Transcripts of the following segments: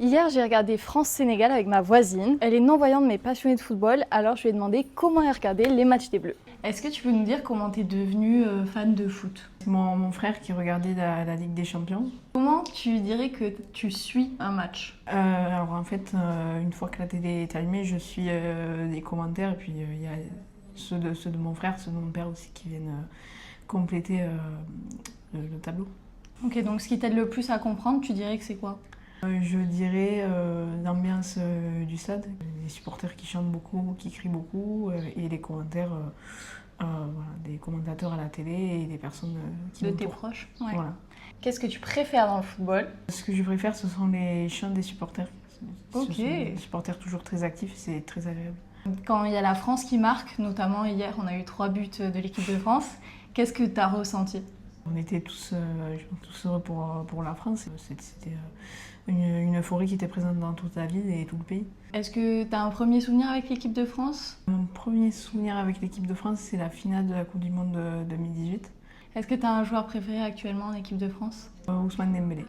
Hier, j'ai regardé France-Sénégal avec ma voisine. Elle est non-voyante mais passionnée de football, alors je lui ai demandé comment elle regardait les matchs des Bleus. Est-ce que tu peux nous dire comment t'es devenue fan de foot? C'est mon frère qui regardait la Ligue des Champions. Comment tu dirais que tu suis un match? Alors en fait, une fois que la télé est allumée, je suis des commentaires et puis il y a ceux de mon frère, ceux de mon père aussi qui viennent compléter le tableau. Ok, donc ce qui t'aide le plus à comprendre, tu dirais que c'est quoi? Je dirais l'ambiance du stade, les supporters qui chantent beaucoup, qui crient beaucoup et les commentaires voilà, des commentateurs à la télé et des personnes qui De tes m'entourent. proches? Ouais. Voilà. Qu'est-ce que tu préfères dans le football? Ce que je préfère, ce sont les chants des supporters. Ok. Ce sont des supporters toujours très actifs, c'est très agréable. Quand il y a la France qui marque, notamment hier, on a eu 3 buts de l'équipe de France, qu'est-ce que tu as ressenti? On était tous heureux pour la France. C'était une euphorie qui était présente dans toute la ville et tout le pays. Est-ce que tu as un premier souvenir avec l'équipe de France? Mon premier souvenir avec l'équipe de France, c'est la finale de la Coupe du Monde de 2018. Est-ce que tu as un joueur préféré actuellement en équipe de France? Ousmane Dembélé.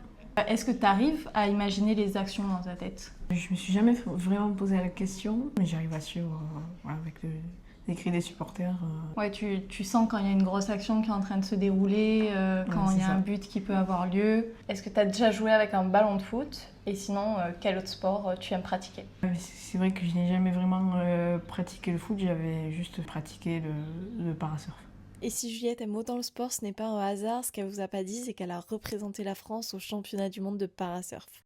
Est-ce que tu arrives à imaginer les actions dans ta tête? Je me suis jamais vraiment posé la question, mais j'arrive à suivre voilà, avec les cris des supporters. Ouais, tu sens quand il y a une grosse action qui est en train de se dérouler, quand Ouais, il y a c'est un ça. but qui peut avoir lieu. Est-ce que tu as déjà joué avec un ballon de foot? Et sinon, quel autre sport tu aimes pratiquer? C'est vrai que je n'ai jamais vraiment pratiqué le foot, j'avais juste pratiqué le parasurf. Et si Juliette aime autant le sport, ce n'est pas un hasard. Ce qu'elle vous a pas dit, c'est qu'elle a représenté la France au championnat du monde de parasurf.